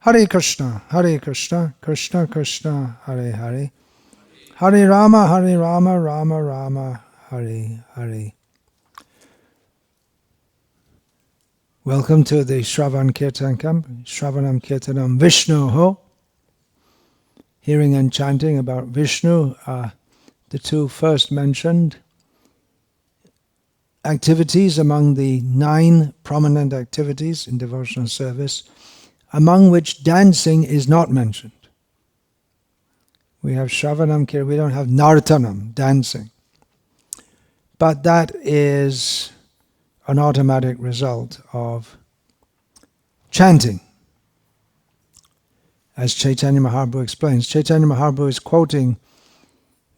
Hare Krishna, Krishna Krishna, Hare Hare, Hare Rama, Rama Rama, Hare Hare. Welcome to the Shravan Kirtan camp, Shravanam Kirtanam Vishnu Ho. Hearing and chanting about Vishnu are the two first mentioned activities among the 9 prominent activities in devotional service, among which dancing is not mentioned. We have Shravanam Kirtan, we don't have Nartanam, dancing. But that is an automatic result of chanting. As Chaitanya Mahaprabhu explains, Chaitanya Mahaprabhu is quoting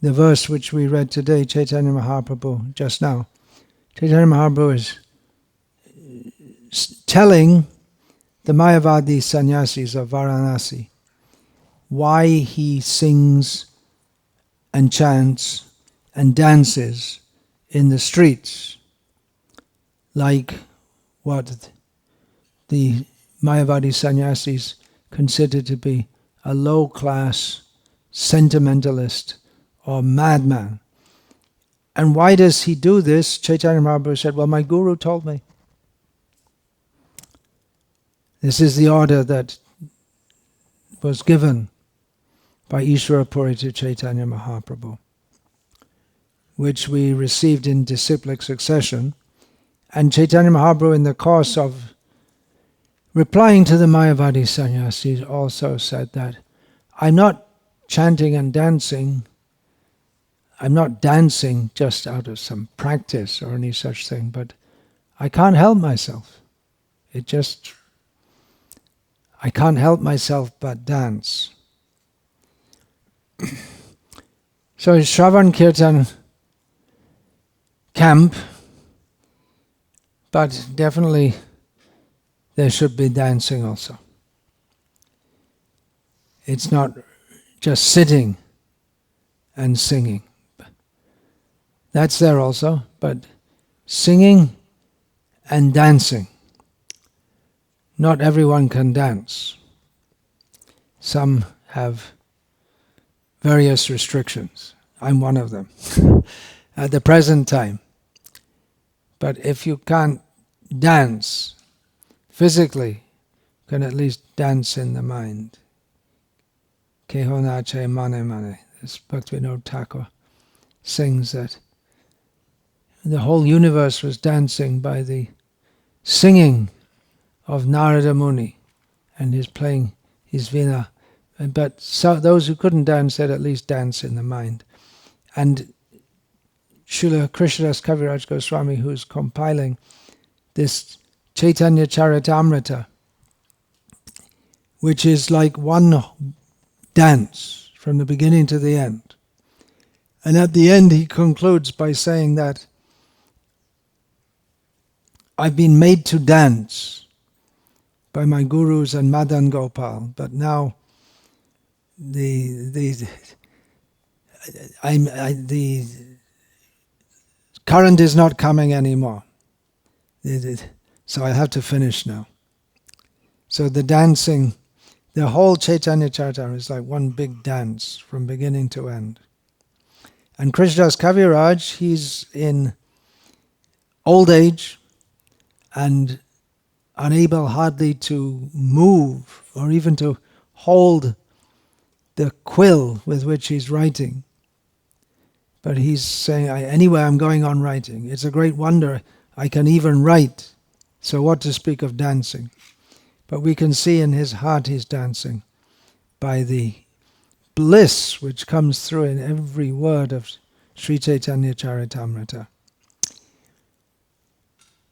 the verse which we read today, Chaitanya Mahaprabhu just now. Chaitanya Mahaprabhu is telling the Mayavadi sannyasis of Varanasi why he sings and chants and dances in the streets, like what the Mayavadi sannyasis considered to be a low-class sentimentalist or madman. And why does he do this? Chaitanya Mahaprabhu said, well, my guru told me. This is the order that was given by Ishvara Puri to Chaitanya Mahaprabhu, which we received in disciplic succession. And Chaitanya Mahaprabhu, in the course of replying to the Mayavadi sannyasis, also said that I'm not chanting and dancing, I'm not dancing just out of some practice or any such thing, but I can't help myself. I can't help myself but dance. So Shravan Kirtan camp, but definitely there should be dancing also. It's not just sitting and singing. That's there also, but singing and dancing. Not everyone can dance. Some have various restrictions. I'm one of them at the present time. But if you can't dance physically, you can at least dance in the mind. Keho nache mane mane. This Bhaktivinoda Thakur sings that the whole universe was dancing by the singing of Narada Muni, and he's playing his veena. But those who couldn't dance said at least dance in the mind. And Srila Krishnadas Kaviraj Goswami, who's compiling this Caitanya-caritamrta, which is like one dance from the beginning to the end. And at the end he concludes by saying that I've been made to dance by my gurus and Madan Gopal, but now the current is not coming anymore. So I have to finish now. So the dancing, the whole Caitanya-caritamrta is like one big dance from beginning to end. And Krishnadas Kaviraj, he's in old age and unable hardly to move or even to hold the quill with which he's writing. But he's saying, anyway, I'm going on writing. It's a great wonder I can even write. So what to speak of dancing? But we can see in his heart he's dancing by the bliss which comes through in every word of Sri Caitanya-caritamrta.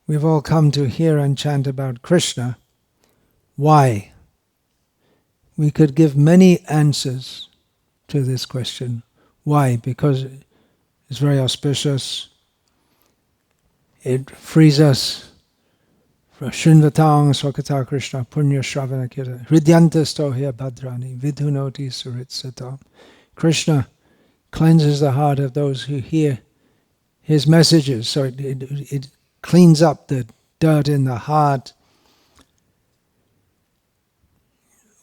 We've all come to hear and chant about Krishna. Why? We could give many answers to this question. Why? Because it's very auspicious. It frees us from Shinvatang Swakata Krishna Punya Shravana Kirtan Hridyantas Tohya Bhadrani Vidhunoti Suritsatam. Krishna cleanses the heart of those who hear his messages. So it cleans up the dirt in the heart.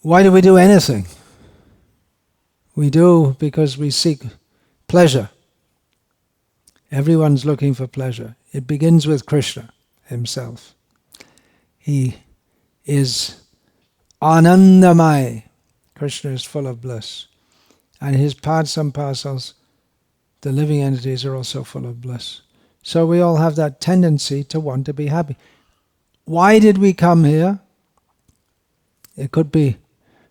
why do we do anything? We do because we seek pleasure. Everyone's looking for pleasure. It begins with Krishna himself. He is Anandamaya. Krishna is full of bliss. And his parts and parcels, the living entities, are also full of bliss. So we all have that tendency to want to be happy. Why did we come here? It could be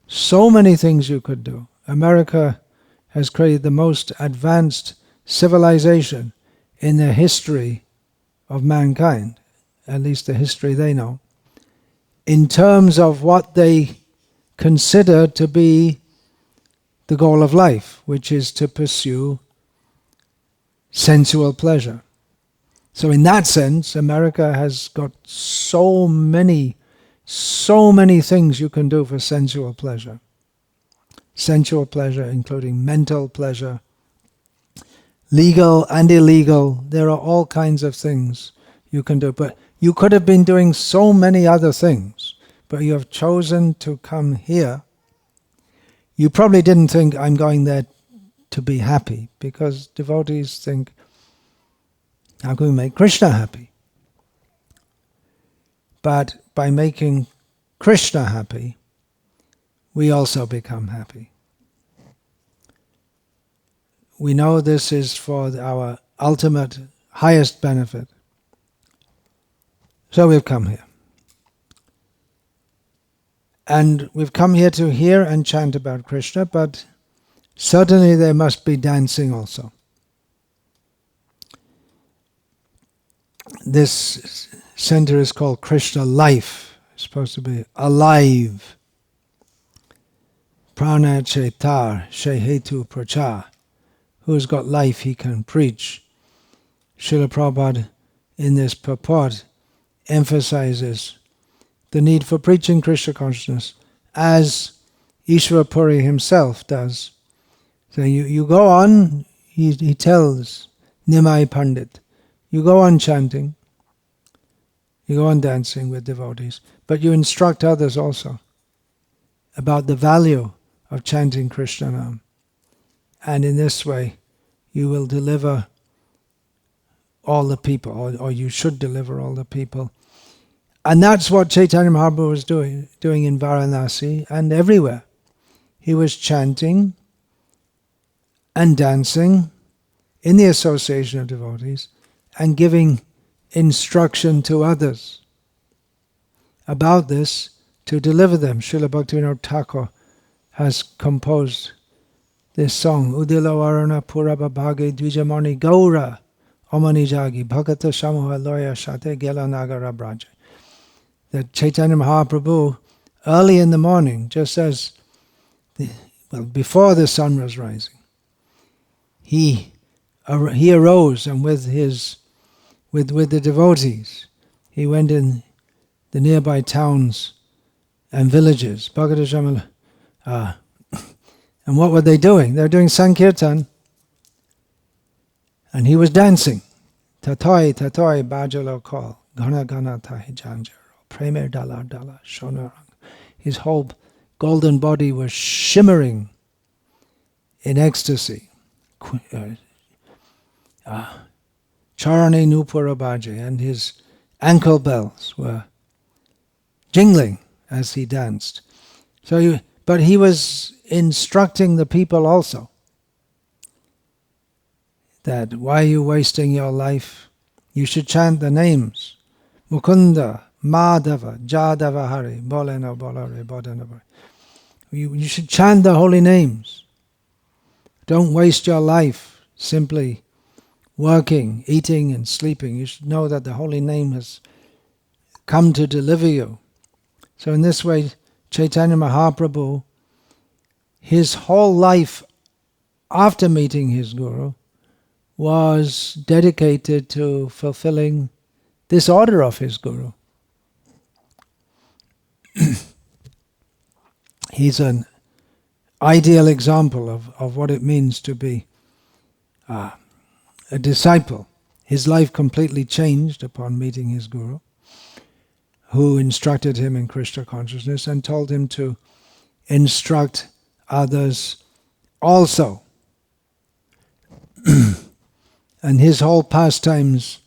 so many things you could do. America has created the most advanced civilization in the history of mankind, at least the history they know, in terms of what they consider to be the goal of life, which is to pursue sensual pleasure. So in that sense, America has got so many things you can do for sensual pleasure. Sensual pleasure, including mental pleasure, legal and illegal. There are all kinds of things you can do. But you could have been doing so many other things, but you have chosen to come here. You probably didn't think, I'm going there to be happy, because devotees think, how can we make Krishna happy? But by making Krishna happy, we also become happy. We know this is for our ultimate, highest benefit. So we've come here. And we've come here to hear and chant about Krishna, but certainly there must be dancing also. This center is called Krishna Life. It's supposed to be alive. Prana Chetar Shehetu Prachar. Who's got life, he can preach. Srila Prabhupada in this purport emphasizes the need for preaching Krishna consciousness, as Ishvara Puri himself does. So you go on, he tells Nimai Pandit, you go on chanting, you go on dancing with devotees, but you instruct others also about the value of chanting Krishna Nam. And in this way, you will deliver all the people, or you should deliver all the people. And that's what Chaitanya Mahaprabhu was doing in Varanasi and everywhere. He was chanting and dancing in the association of devotees and giving instruction to others about this to deliver them. Srila Bhaktivinoda Thakur has composed this song, Udila Varana Puraba Bhage Dvijamani Gaura Omani Jagi Bhagata Shamuha Loya Shate Gela Nagara Braja. That Chaitanya Mahaprabhu, early in the morning, just as, before the sun was rising, he arose, and with the devotees, he went in the nearby towns and villages. And what were they doing? They were doing Sankirtan. And he was dancing. Tatoi, tatoi, bajalo call. Gana gana tahi janjaro. Premer dala dala shonarang. His whole golden body was shimmering in ecstasy. Charane Nupurabaje, and his ankle bells were jingling as he danced. But he was instructing the people also that why are you wasting your life? You should chant the names. Mukunda, Madhava, Jadava Hari, Bolena Bolare, Bodana. You should chant the holy names. Don't waste your life simply working, eating and sleeping. You should know that the holy name has come to deliver you. So in this way, Chaitanya Mahaprabhu, his whole life after meeting his Guru was dedicated to fulfilling this order of his Guru. He's an ideal example of what it means to be a disciple. His life completely changed upon meeting his Guru, who instructed him in Krishna consciousness and told him to instruct others also. And his whole pastimes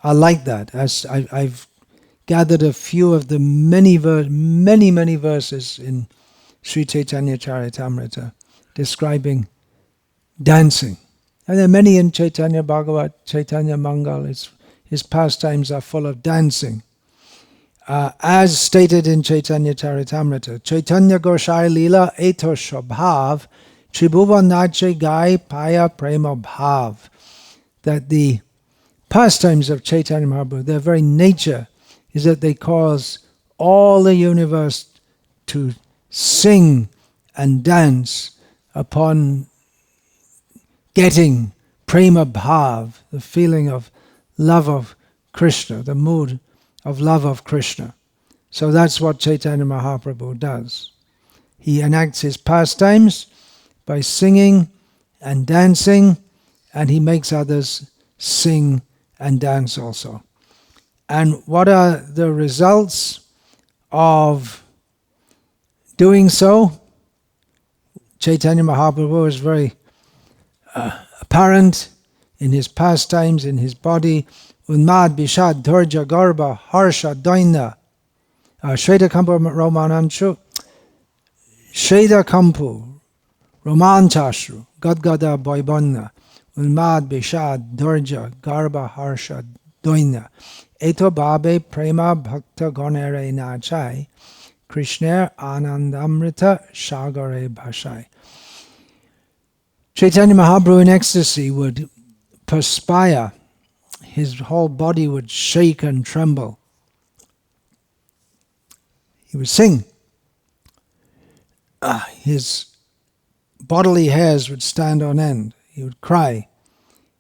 are like that. As I've gathered a few of the many verses in Sri Caitanya-caritamrta describing dancing. And there are many in Chaitanya Bhagavat, Chaitanya Mangal. His pastimes are full of dancing. As stated in Caitanya-caritamrta, Chaitanya Gosai Lila Eto Shobhav Tribhuva Nache Gai Paya Prema Bhav. That the pastimes of Chaitanya Mahaprabhu, their very nature is that they cause all the universe to sing and dance upon getting prema bhav, the feeling of love of Krishna, the mood of love of Krishna. So that's what Chaitanya Mahaprabhu does. He enacts his pastimes by singing and dancing, and he makes others sing and dance also. And what are the results of doing so? Chaitanya Mahaprabhu is very apparent in his pastimes, in his body. Unmad, Bishad, Dhurja, Garba, Harsha, Daina, Shveta Kampu Romananchu, Shveta Kampu, Romanchashru, Gadgada Boibonna, Unmad, Bishad, Dhurja, Garba, Harsha, Daina, Eto Babe Prema Bhakta Gonere Nachai, Krishna Anandamrita Shagare Bhashai. Chaitanya Mahaprabhu in ecstasy would perspire. His whole body would shake and tremble. He would sing. His bodily hairs would stand on end. He would cry.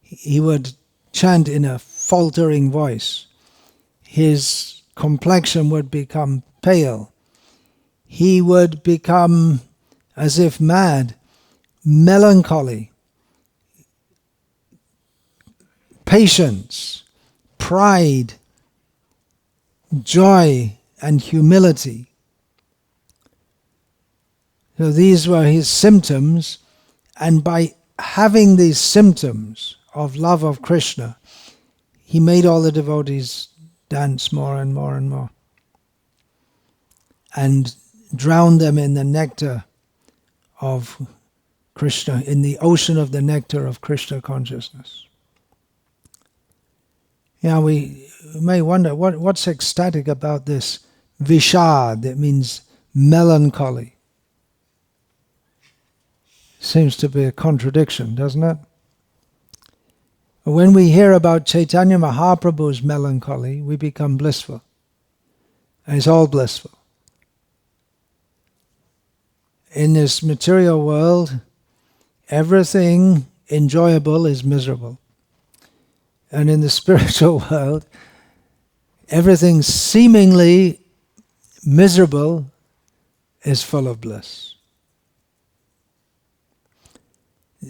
He would chant in a faltering voice. His complexion would become pale. He would become as if mad, melancholy, patience, pride, joy, and humility. So these were his symptoms, and by having these symptoms of love of Krishna, he made all the devotees dance more and more and more, and drowned them in the nectar of Krishna, in the ocean of the nectar of Krishna consciousness. Yeah, we may wonder what's ecstatic about this vishad. It means melancholy. Seems to be a contradiction, doesn't it? When we hear about Chaitanya Mahaprabhu's melancholy, we become blissful. And it's all blissful. In this material world, everything enjoyable is miserable. And in the spiritual world, everything seemingly miserable is full of bliss.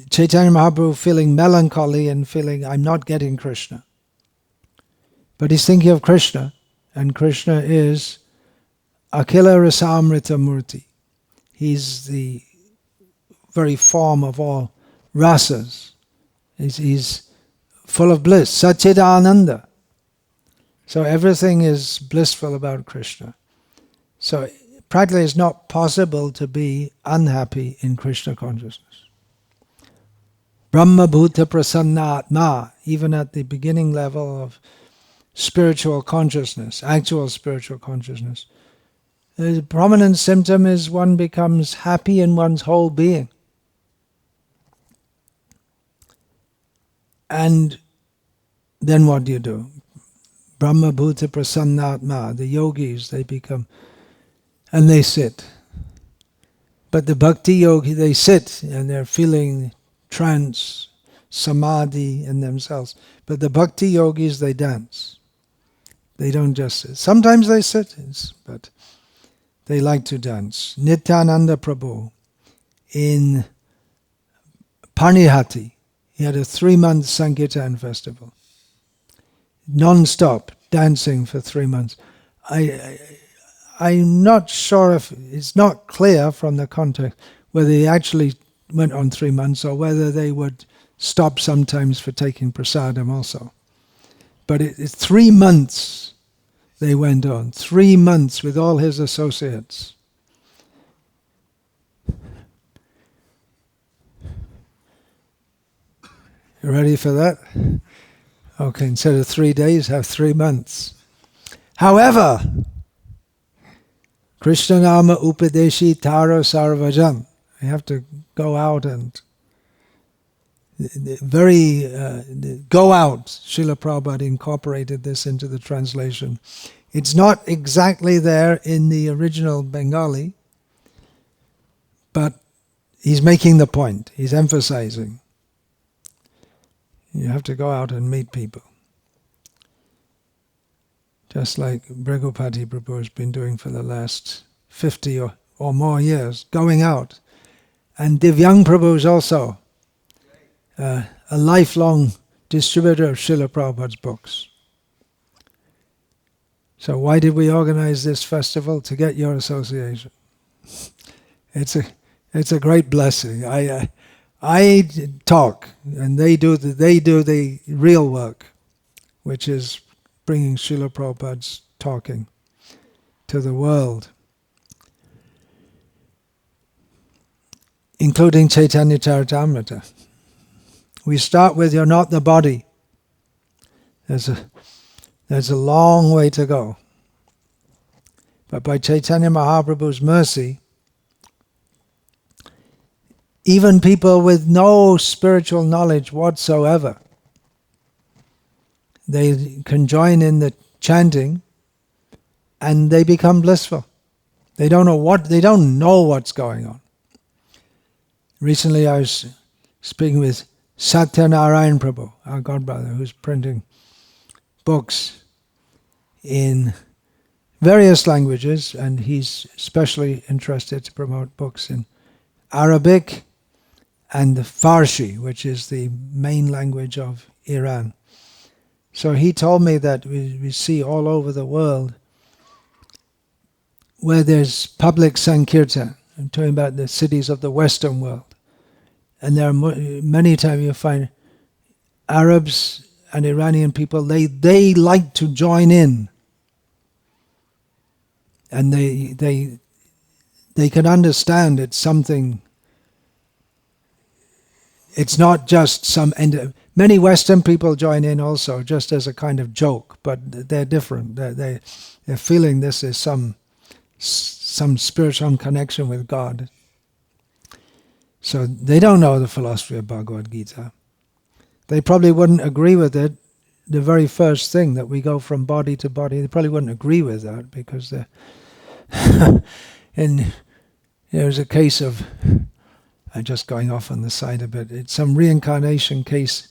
Chaitanya Mahaprabhu feeling melancholy and feeling, I'm not getting Krishna. But he's thinking of Krishna, and Krishna is Akhila Rasamrita Murti. He's the very form of all rasas. He's full of bliss, Satchidananda. So everything is blissful about Krishna. So practically it's not possible to be unhappy in Krishna consciousness. Brahma Bhuta Prasannatma, even at the beginning level of spiritual consciousness, actual spiritual consciousness, the prominent symptom is one becomes happy in one's whole being. And then what do you do? Brahma Bhuta Prasannatma, the yogis, they become, and they sit. But the bhakti yogi, they sit and they're feeling trance, samadhi in themselves. But the bhakti yogis, they dance. They don't just sit. Sometimes they sit, but they like to dance. Nityananda Prabhu in Panihati, he had a 3-month Sankirtan festival. Non-stop dancing for 3 months. I I'm not sure if it's not clear from the context whether they actually went on 3 months or whether they would stop sometimes for taking prasadam also. But it's 3 months they went on, 3 months with all his associates. You ready for that? Okay, instead of 3 days, have 3 months. However, Krishna Nama Upadeshi Taro Sarvajan. You have to go out and go out. Srila Prabhupada incorporated this into the translation. It's not exactly there in the original Bengali, but he's making the point. He's emphasizing. You have to go out and meet people. Just like Bhagavad Prabhu has been doing for the last 50 or more years, going out. And Divyang Prabhu is also a lifelong distributor of Srila Prabhupada's books. So why did we organize this festival? To get your association. It's a great blessing. I talk, and they do the real work, which is bringing Srila Prabhupada's talking to the world, including Caitanya-caritamrta. We start with "You're not the body." There's a long way to go. But by Chaitanya Mahaprabhu's mercy, even people with no spiritual knowledge whatsoever, they can join in the chanting and they become blissful. They don't know what's going on. Recently I was speaking with Satyanarayan Prabhu, our godbrother, who's printing books in various languages, and he's especially interested to promote books in Arabic and the Farsi, which is the main language of Iran. So he told me that we see all over the world where there's public Sankirtan. I'm talking about the cities of the Western world. And there are many times you find Arabs and Iranian people, they like to join in. And they can understand it's something. It's not just some end. Many Western people join in also, just as a kind of joke, but they're different. They're feeling this is some spiritual connection with God. So they don't know the philosophy of Bhagavad-gita. They probably wouldn't agree with it. The very first thing that we go from body to body, they probably wouldn't agree with that because they're and there's a case of, I'm just going off on the side a bit, it's some reincarnation case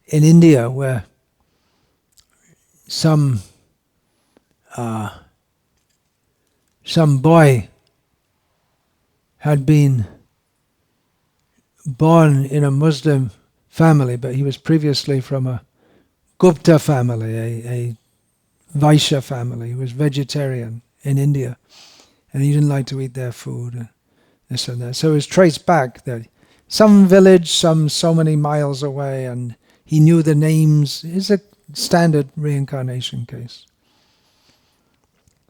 in India where some boy had been born in a Muslim family, but he was previously from a Gupta family, a Vaishya family. He was vegetarian in India, and he didn't like to eat their food, this and that. So it was traced back that some village, so many miles away, and he knew the names. It's a standard reincarnation case.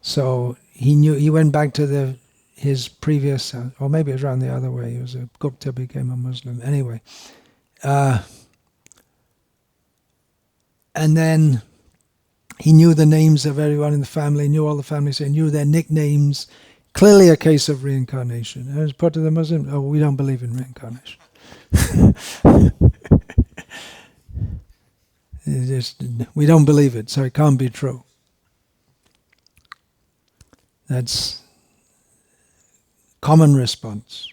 So he went back to his previous, or maybe it was around the other way. He was a Gupta, became a Muslim. Anyway, and then he knew the names of everyone in the family, knew all the families, he knew their nicknames. Clearly a case of reincarnation. And it was put to the Muslims, oh, we don't believe in reincarnation. We don't believe it, so it can't be true. That's common response.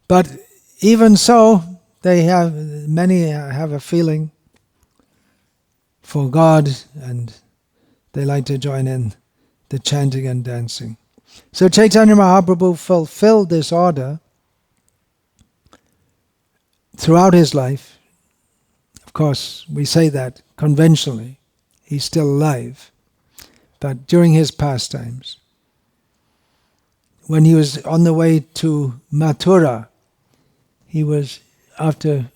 But even so, many have a feeling for God, and they like to join in the chanting and dancing. So Chaitanya Mahaprabhu fulfilled this order throughout his life. Of course, we say that conventionally. He's still alive. But during his pastimes, when he was on the way to Mathura, he was, after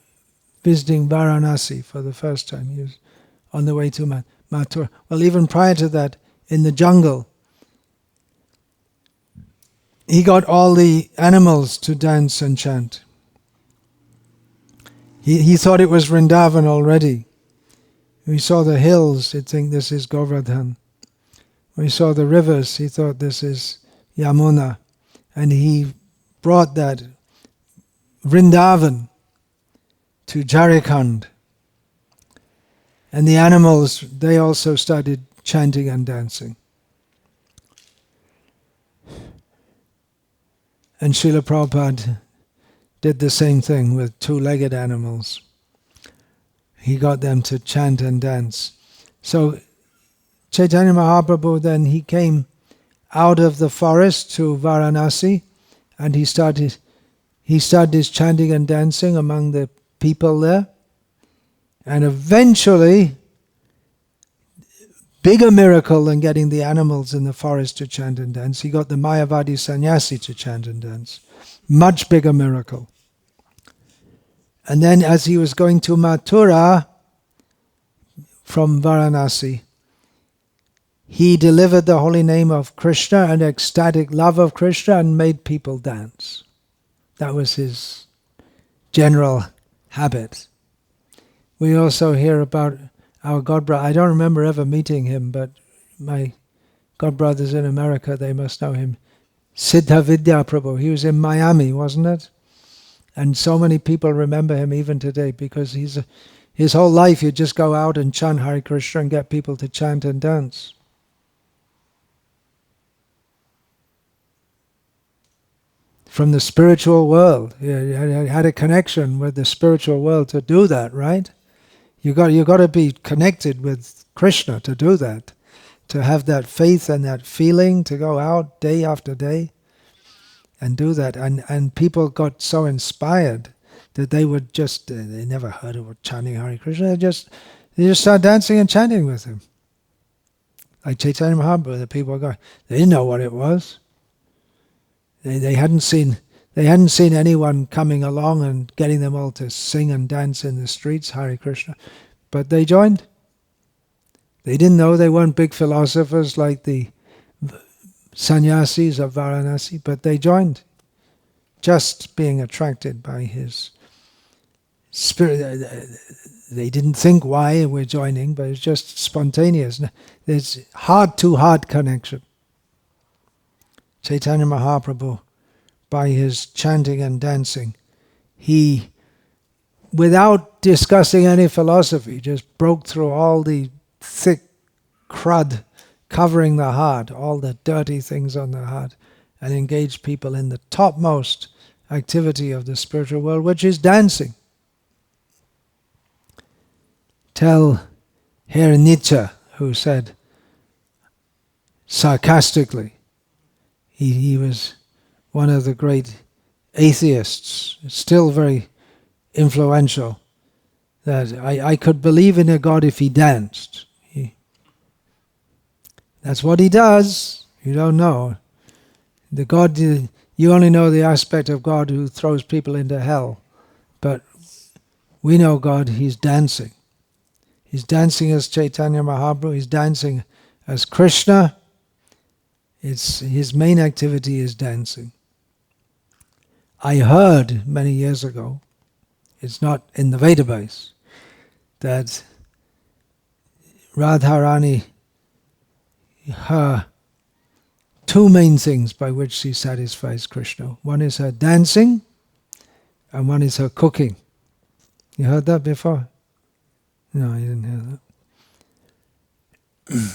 visiting Varanasi for the first time, he was on the way to Mathura. Well, even prior to that, in the jungle, he got all the animals to dance and chant. He thought it was Vrindavan already. When he saw the hills, he'd think this is Govardhan. When he saw the rivers, he thought this is Yamuna. And he brought that Vrindavan to Jharkhand. And the animals, they also started chanting and dancing. And Srila Prabhupada did the same thing with two-legged animals. He got them to chant and dance. So Chaitanya Mahaprabhu then, he came out of the forest to Varanasi, and he started his chanting and dancing among the people there. And eventually, bigger miracle than getting the animals in the forest to chant and dance, he got the Mayavadi sannyasi to chant and dance. Much bigger miracle. And then as he was going to Mathura from Varanasi, he delivered the holy name of Krishna and ecstatic love of Krishna and made people dance. That was his general habit. We also hear about our godbrother. I don't remember ever meeting him, but my godbrothers in America, they must know him. Siddha Vidya Prabhu. He was in Miami, wasn't it? And so many people remember him even today because his whole life he'd just go out and chant Hare Krishna and get people to chant and dance. From the spiritual world. He had a connection with the spiritual world to do that, right? You got to be connected with Krishna to do that, to have that faith and that feeling to go out day after day and do that. And people got so inspired that they would just, they never heard of chanting Hare Krishna, they just start dancing and chanting with him. Like Chaitanya Mahaprabhu, the people were going, they didn't know what it was. They hadn't seen anyone coming along and getting them all to sing and dance in the streets, Hare Krishna. But they joined. They didn't know, they weren't big philosophers like the sannyasis of Varanasi, but they joined. Just being attracted by his spirit. They didn't think why we're joining, but it's just spontaneous. There's heart-to-heart connection. Chaitanya Mahaprabhu, by his chanting and dancing, he, without discussing any philosophy, just broke through all the thick crud covering the heart, all the dirty things on the heart, and engaged people in the topmost activity of the spiritual world, which is dancing. Tell Herr Nietzsche, who said sarcastically, he was one of the great atheists, still very influential, that I could believe in a God if he danced. That's what he does. You don't know. The God, you only know the aspect of God who throws people into hell. But we know God, he's dancing. He's dancing as Chaitanya Mahaprabhu, he's dancing as Krishna. His main activity is dancing. I heard many years ago, it's not in the database, that Radharani, her two main things by which she satisfies Krishna. One is her dancing, and one is her cooking. You heard that before? No, you didn't hear that.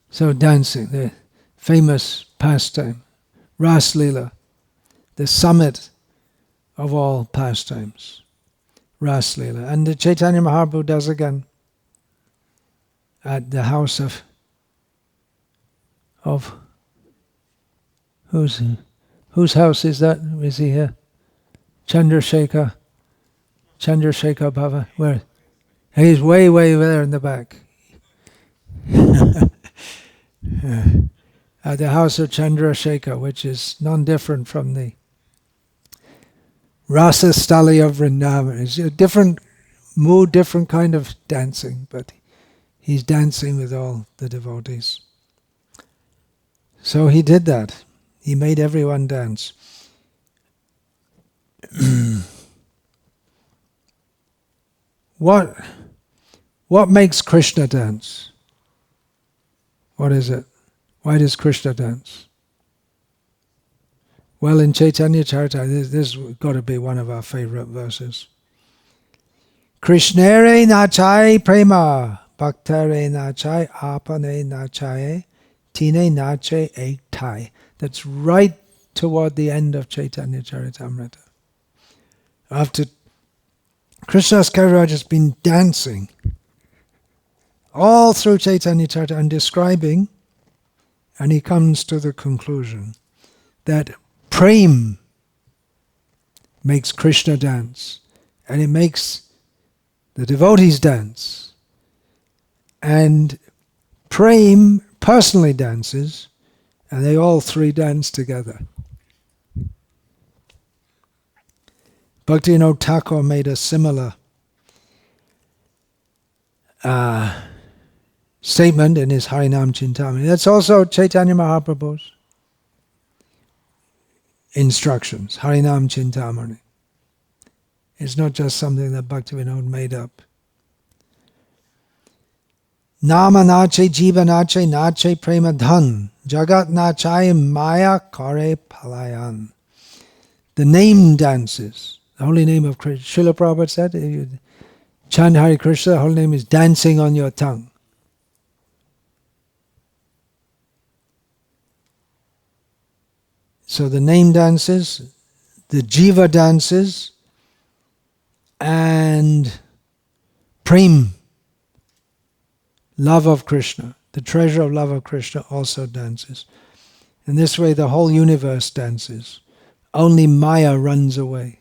So dancing, the famous pastime, Ras Leela, the summit of all pastimes, Ras Leela. And the Chaitanya Mahaprabhu does again at the house of whose house is that? Is he here? Chandrasekhar Bhava. Where? He's way there in the back. at the house of Chandrasekhar, which is non-different from the Rasa Stali of Vrindavan. It's a different mood, different kind of dancing, but he's dancing with all the devotees. So he did that. He made everyone dance. What makes Krishna dance? What is it? Why does Krishna dance? Well, in Caitanya-caritamrta, this has got to be one of our favorite verses. Krishnere nachai prema, bhaktere nachai apane nachai, tine nache ektai. That's right toward the end of Caitanya-caritamrta. After Krishna's Kaviraj has been dancing all through Caitanya-caritamrta and describing, and he comes to the conclusion that Prem makes Krishna dance, and it makes the devotees dance. And Prem personally dances, and they all three dance together. Bhaktivinoda Thakur made a similar statement in his Harinam Chintamani. That's also Chaitanya Mahaprabhu's instructions, Harinam Chintamani. It's not just something that Bhaktivinoda made up. Nama nache jiva nache prema dhan, jagat nache maya kare palayan. The name dances, the holy name of Krishna. Srila Prabhupada said, if you chant Hare Krishna, the holy name is dancing on your tongue. So the name dances, the jiva dances, and prem, love of Krishna, the treasure of love of Krishna also dances. In this way the whole universe dances. Only Maya runs away.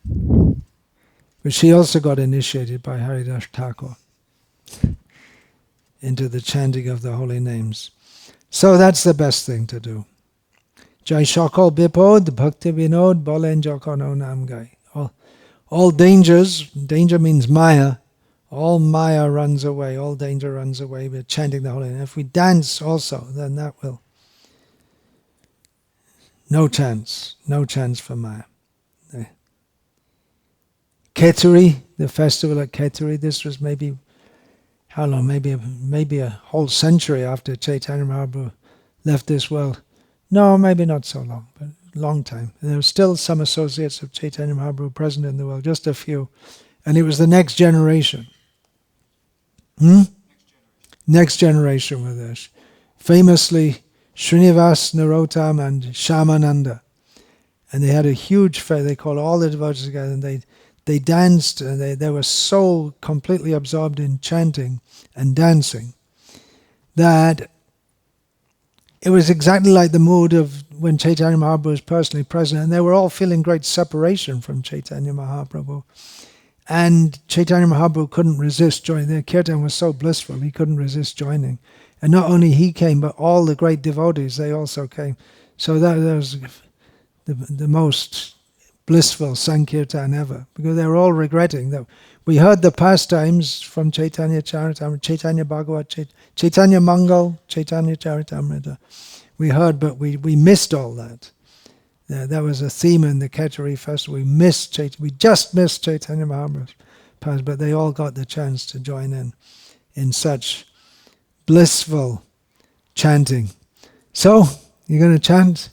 But she also got initiated by Haridas Thakur into the chanting of the holy names. So that's the best thing to do. Jai Shakal Bipod, Bhakti Vinod, Bolen Jokono Namgai. All dangers, danger means Maya, all Maya runs away, all danger runs away. We're chanting the holy name. If we dance also, then that will. No chance for Maya. Keturi, the festival at Keturi, this was maybe, how long, maybe a whole century after Chaitanya Mahaprabhu left this world. No, maybe not so long, but a long time. And there were still some associates of Chaitanya Mahaprabhu present in the world, just a few. And it was the next generation. Next generation were there. Famously, Srinivas, Narottam, and Shamananda. And they had a huge fair. They called all the devotees together, and they danced, and they were so completely absorbed in chanting and dancing that it was exactly like the mood of when Chaitanya Mahaprabhu was personally present, and they were all feeling great separation from Chaitanya Mahaprabhu. And Chaitanya Mahaprabhu couldn't resist joining. Their kirtan was so blissful, he couldn't resist joining. And not only he came, but all the great devotees, they also came. So that was the most blissful Sankirtan ever, because they were all regretting that we heard the pastimes from Caitanya-caritamrta, Chaitanya Bhagavat, Chaitanya Mangal, Caitanya-caritamrta. We heard, but we missed all that. That was a theme in the Keturi festival. We just missed Chaitanya Mahaprabhu's past, but they all got the chance to join in such blissful chanting. So, you're going to chant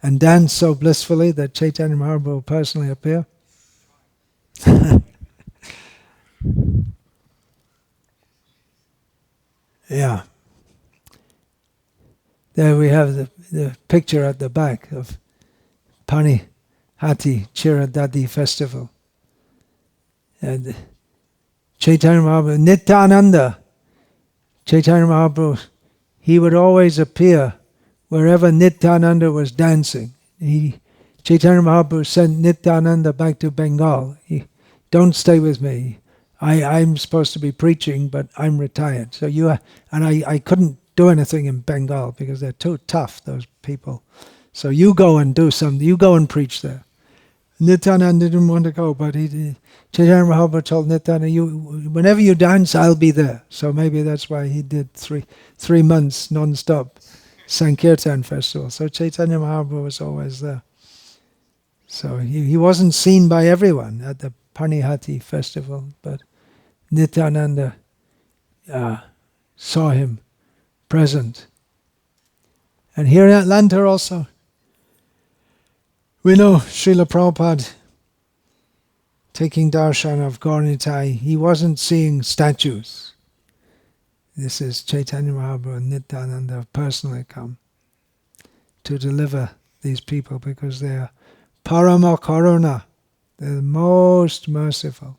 and dance so blissfully that Chaitanya Mahaprabhu will personally appear? Yeah. There we have the picture at the back of Pani Hati Chiradadi festival. And Chaitanya Mahaprabhu, Nityananda, Chaitanya Mahaprabhu, he would always appear wherever Nityananda was dancing. Chaitanya Mahaprabhu sent Nityananda back to Bengal. Don't stay with me. I'm supposed to be preaching, but I'm retired. So I couldn't do anything in Bengal because they're too tough, those people. So you go and do something. You go and preach there. Nityananda didn't want to go, but Chaitanya Mahaprabhu told Nityananda, whenever you dance, I'll be there. So maybe that's why he did three months non-stop Sankirtan festival. So Chaitanya Mahaprabhu was always there. So he wasn't seen by everyone at the Panihati festival, but Nityananda saw him present. And here in Atlanta also, we know Srila Prabhupada taking darshan of Gauranitai, he wasn't seeing statues. This is Chaitanya Mahaprabhu and Nityananda have personally come to deliver these people because they are Parama Karuna. They're the most merciful.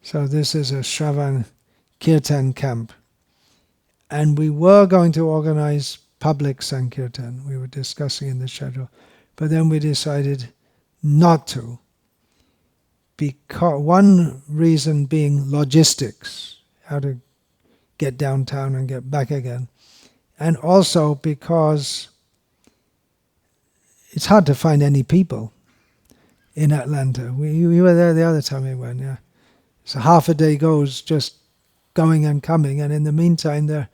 So this is a Shravan Kirtan camp. And we were going to organize public Sankirtan. We were discussing in the schedule. But then we decided not to. Because one reason being logistics, how to get downtown and get back again. And also because it's hard to find any people in Atlanta. We were there the other time we went, yeah. So half a day goes just going and coming, and in the meantime there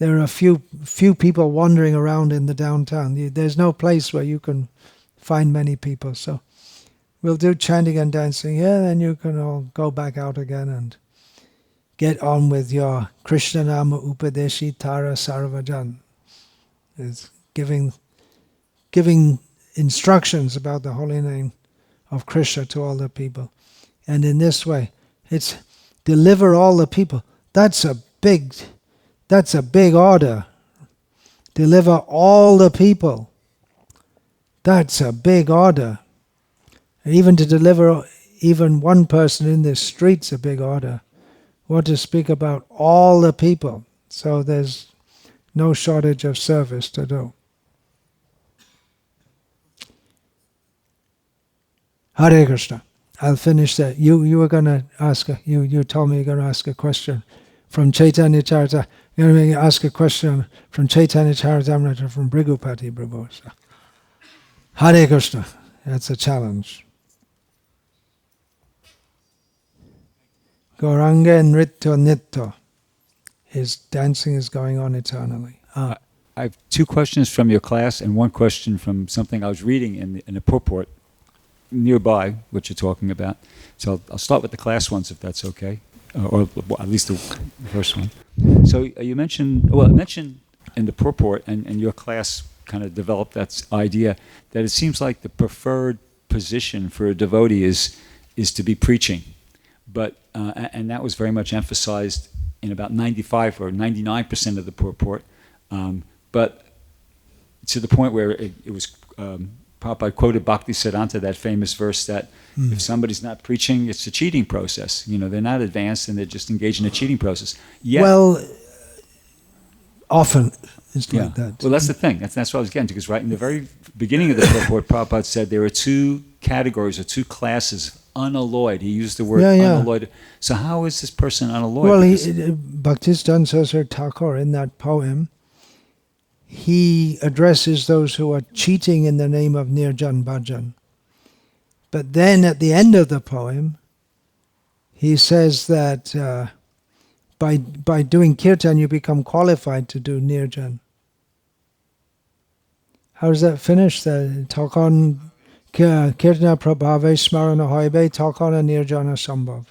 are a few people wandering around in the downtown. There's no place where you can find many people. So we'll do chanting and dancing here, then you can all go back out again and get on with your Krishna Nama Upadeshi Tara Sarvajan. It's giving instructions about the holy name of Krishna to all the people. And in this way, it's deliver all the people. That's a big order. Deliver all the people. That's a big order. And even to deliver even one person in the street's a big order. What to speak about all the people. So there's no shortage of service to do. Hare Krishna. I'll finish that. You were going to ask, you told me you're going to ask a question from Caitanya-caritamrta. You're going to ask a question from Caitanya-caritamrta from Brigupati Prabhu. So, Hare Krishna. That's a challenge. Gauranga Nritya Nitya. His dancing is going on eternally. I have two questions from your class and one question from something I was reading in the purport nearby, what you're talking about. So I'll start with the class ones, if that's okay, or at least the first one. So you mentioned in the purport, and your class kind of developed that idea that it seems like the preferred position for a devotee is to be preaching, but and that was very much emphasized in about 95 or 99% of the purport, but to the point where it was. Prabhupada quoted Bhakti Siddhanta, that famous verse that if somebody's not preaching, it's a cheating process. They're not advanced and they're just engaged in a cheating process. Yet, well, often it's like that. Well, that's the thing. That's what I was getting to, because right in the very beginning of the purport, Prabhupada said there are two categories or two classes, unalloyed. He used the word unalloyed. So how is this person unalloyed? Well, Bhaktisiddhanta Saraswati Thakur, in that poem, he addresses those who are cheating in the name of Nirjan Bhajan. But then at the end of the poem, he says that by doing kirtan, you become qualified to do Nirjan. How does that finish? Takon kirtana prabhave smarana hoibe takona nirjana sambhav.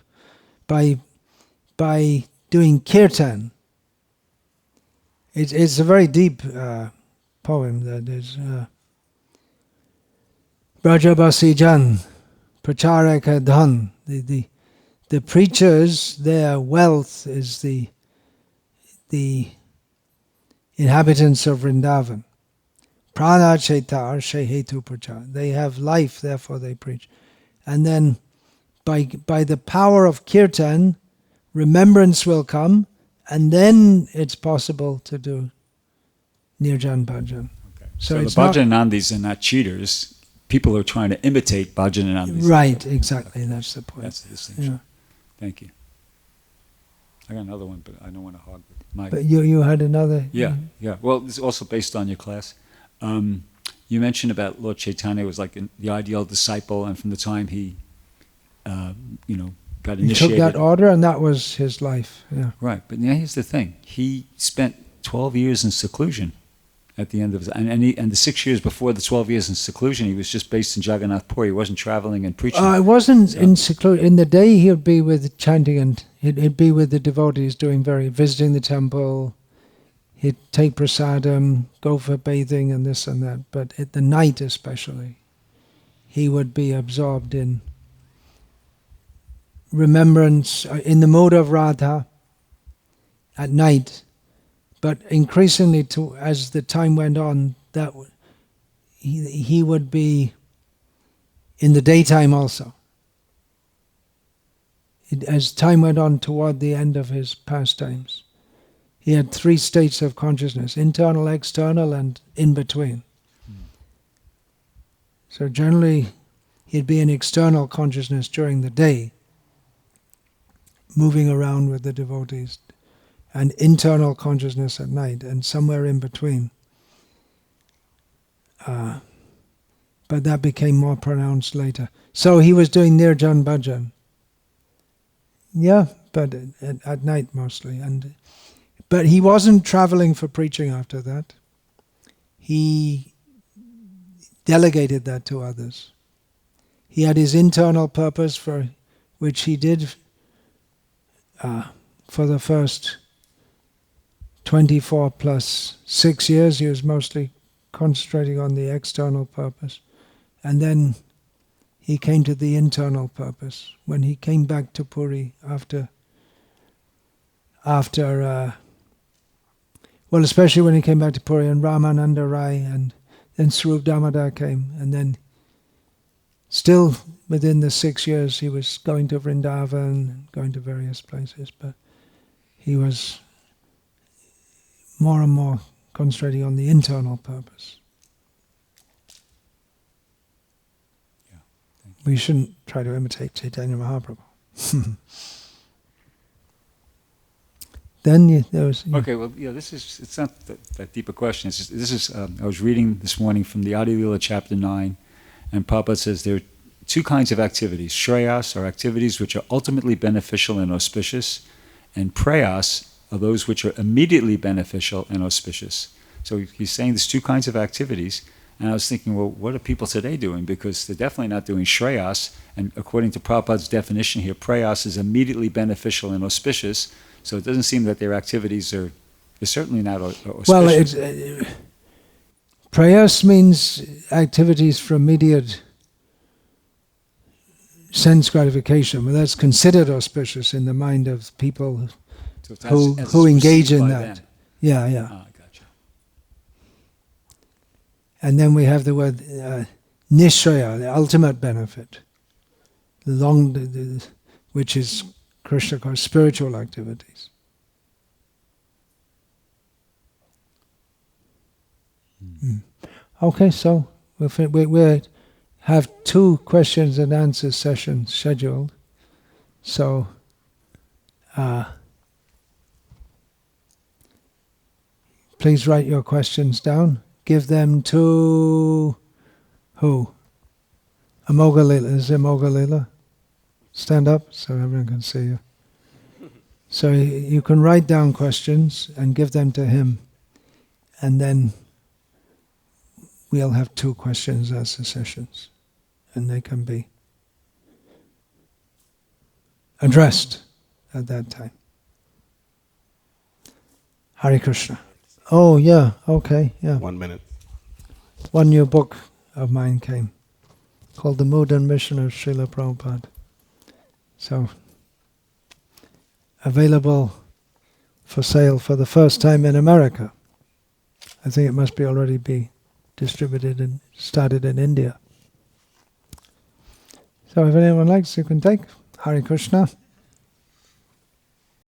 By doing kirtan, it's a very deep poem that is Brajabasi Jan, Pracharaka Dhan. The preachers, their wealth is the inhabitants of Vrindavan. Prana Chaitar Shehetu Prachar. They have life, therefore they preach. And then by the power of kirtan, remembrance will come, and then it's possible to do Nirjan Bhajan. Okay. So the Bhajanandis are not cheaters. People are trying to imitate Bhajanandis. Right, exactly. That's the point. That's the distinction. Yeah. Thank you. I got another one, but I don't want to hog my... But you had another? Yeah. Well, this is also based on your class. You mentioned about Lord Chaitanya was like the ideal disciple, and from the time he, got initiated... He took that order, and that was his life, yeah. Right, but now here's the thing. He spent 12 years in seclusion at the end of his... And the 6 years before the 12 years in seclusion, he was just based in Jagannath Puri. He wasn't traveling and preaching. It wasn't in seclusion. In the day, he would be with chanting, and he'd be with the devotees visiting the temple. He'd take prasadam, go for bathing and this and that. But at the night especially, he would be absorbed in remembrance, in the mode of Radha at night. But increasingly, as the time went on, he would be in the daytime also. As time went on toward the end of his pastimes, he had 3 states of consciousness: internal, external, and in between. So generally, he'd be in external consciousness during the day, moving around with the devotees, and internal consciousness at night, and somewhere in between. But that became more pronounced later. So he was doing Nirjan Bhajan. Yeah, but at night mostly. But he wasn't traveling for preaching after that. He delegated that to others. He had his internal purpose, for which he did for the first 24 plus 6 years. He was mostly concentrating on the external purpose. And then he came to the internal purpose when he came back to Puri especially when he came back to Puri, and Ramananda Rai and then Swarup Damodar came, and then still within the 6 years he was going to Vrindavan, going to various places, but he was more and more concentrating on the internal purpose. Yeah, thank you. We shouldn't try to imitate Chaitanya Mahaprabhu. Then there was... Okay, well, it's not that deep a question. It's just, I was reading this morning from the Adi Lila chapter 9, and Prabhupada says there are 2 kinds of activities. Shreyas are activities which are ultimately beneficial and auspicious, and prayas are those which are immediately beneficial and auspicious. So he's saying there's 2 kinds of activities, and I was thinking, well, what are people today doing? Because they're definitely not doing shreyas, and according to Prabhupada's definition here, prayas is immediately beneficial and auspicious. So it doesn't seem that their activities are certainly not auspicious. Well, prayas means activities for immediate sense gratification, but that's considered auspicious in the mind of people who engage in that. Them. Yeah. Ah, gotcha. And then we have the word nishraya, the ultimate benefit, which is Krishna calls spiritual activities. Okay, so we have 2 questions and answers sessions scheduled. So please write your questions down. Give them to who? Amogalila. Is it Amogalila? Stand up so everyone can see you. So you can write down questions and give them to him, and then we'll have 2 questions as the sessions, and they can be addressed at that time. Hare Krishna. Oh yeah, okay, yeah. 1 minute. One new book of mine came, called The Mood and Mission of Srila Prabhupada. So, available for sale for the first time in America. I think it must be already be distributed and started in India. So if anyone likes, you can take. Hare Krishna.